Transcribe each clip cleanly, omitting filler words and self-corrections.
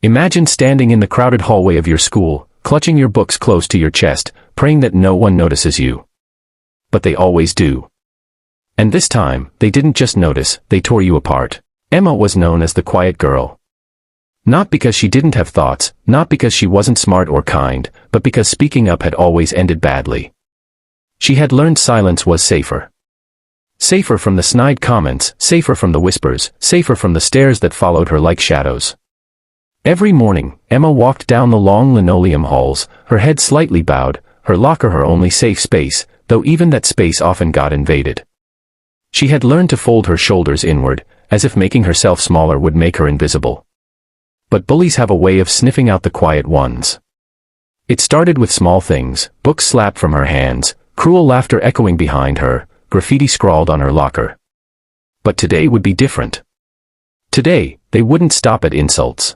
Imagine standing in the crowded hallway of your school, clutching your books close to your chest, praying that no one notices you. But they always do. And this time, they didn't just notice, they tore you apart. Emma was known as the quiet girl. Not because she didn't have thoughts, not because she wasn't smart or kind, but because speaking up had always ended badly. She had learned silence was safer. Safer from the snide comments, safer from the whispers, safer from the stares that followed her like shadows. Every morning, Emma walked down the long linoleum halls, her head slightly bowed, her locker her only safe space, though even that space often got invaded. She had learned to fold her shoulders inward, as if making herself smaller would make her invisible. But bullies have a way of sniffing out the quiet ones. It started with small things, books slapped from her hands, cruel laughter echoing behind her, graffiti scrawled on her locker. But today would be different. Today, they wouldn't stop at insults.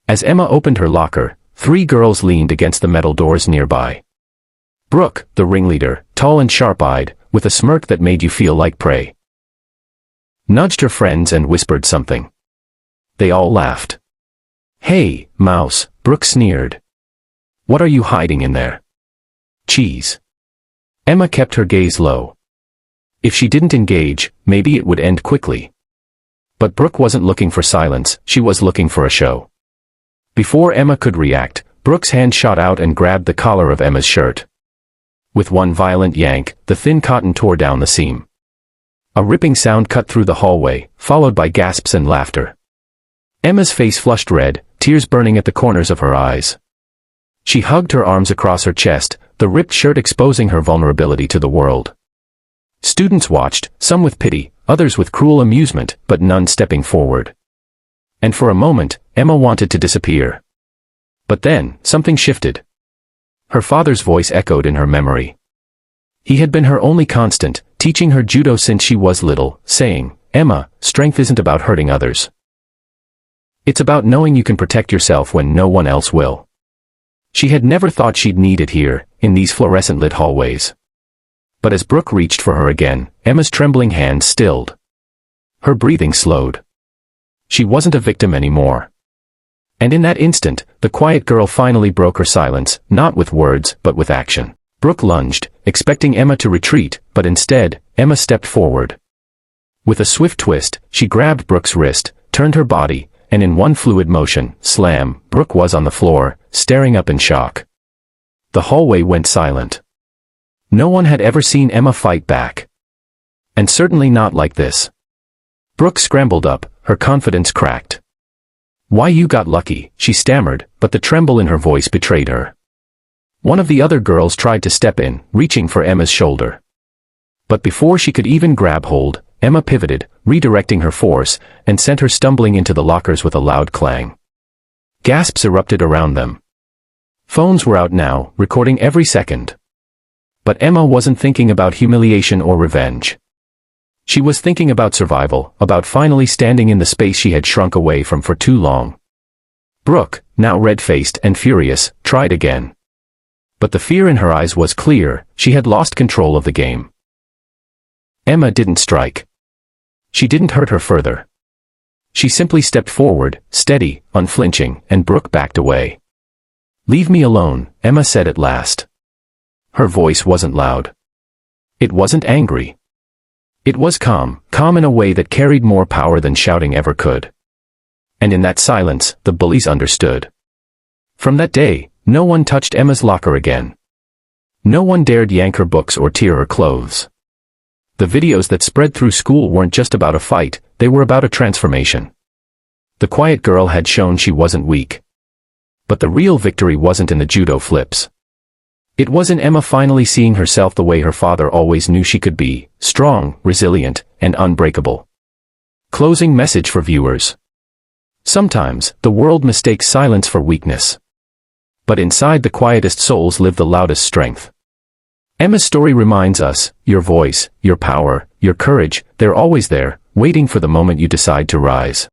As Emma opened her locker, 3 girls leaned against the metal doors nearby. Brooke, the ringleader, tall and sharp-eyed, with a smirk that made you feel like prey, nudged her friends and whispered something. They all laughed. "Hey, mouse," Brooke sneered. "What are you hiding in there?" "Cheese." Emma kept her gaze low. If she didn't engage, maybe it would end quickly. But Brooke wasn't looking for silence, she was looking for a show. Before Emma could react, Brooke's hand shot out and grabbed the collar of Emma's shirt. With one violent yank, the thin cotton tore down the seam. A ripping sound cut through the hallway, followed by gasps and laughter. Emma's face flushed red, tears burning at the corners of her eyes. She hugged her arms across her chest, the ripped shirt exposing her vulnerability to the world. Students watched, some with pity, others with cruel amusement, but none stepping forward. And for a moment, Emma wanted to disappear. But then, something shifted. Her father's voice echoed in her memory. He had been her only constant, teaching her judo since she was little, saying, "Emma, strength isn't about hurting others. It's about knowing you can protect yourself when no one else will." She had never thought she'd need it here, in these fluorescent-lit hallways. But as Brooke reached for her again, Emma's trembling hands stilled. Her breathing slowed. She wasn't a victim anymore. And in that instant, the quiet girl finally broke her silence, not with words, but with action. Brooke lunged, expecting Emma to retreat, but instead, Emma stepped forward. With a swift twist, she grabbed Brooke's wrist, turned her body, and in one fluid motion, slam, Brooke was on the floor, staring up in shock. The hallway went silent. No one had ever seen Emma fight back. And certainly not like this. Brooke scrambled up, her confidence cracked. "Why, you got lucky," she stammered, but the tremble in her voice betrayed her. One of the other girls tried to step in, reaching for Emma's shoulder. But before she could even grab hold, Emma pivoted, redirecting her force, and sent her stumbling into the lockers with a loud clang. Gasps erupted around them. Phones were out now, recording every second. But Emma wasn't thinking about humiliation or revenge. She was thinking about survival, about finally standing in the space she had shrunk away from for too long. Brooke, now red-faced and furious, tried again. But the fear in her eyes was clear, she had lost control of the game. Emma didn't strike. She didn't hurt her further. She simply stepped forward, steady, unflinching, and Brooke backed away. "Leave me alone," Emma said at last. Her voice wasn't loud. It wasn't angry. It was calm, calm in a way that carried more power than shouting ever could. And in that silence, the bullies understood. From that day, no one touched Emma's locker again. No one dared yank her books or tear her clothes. The videos that spread through school weren't just about a fight, they were about a transformation. The quiet girl had shown she wasn't weak. But the real victory wasn't in the judo flips. It was in Emma finally seeing herself the way her father always knew she could be, strong, resilient, and unbreakable. Closing message for viewers. Sometimes, the world mistakes silence for weakness. But inside the quietest souls live the loudest strength. Emma's story reminds us, your voice, your power, your courage, they're always there, waiting for the moment you decide to rise.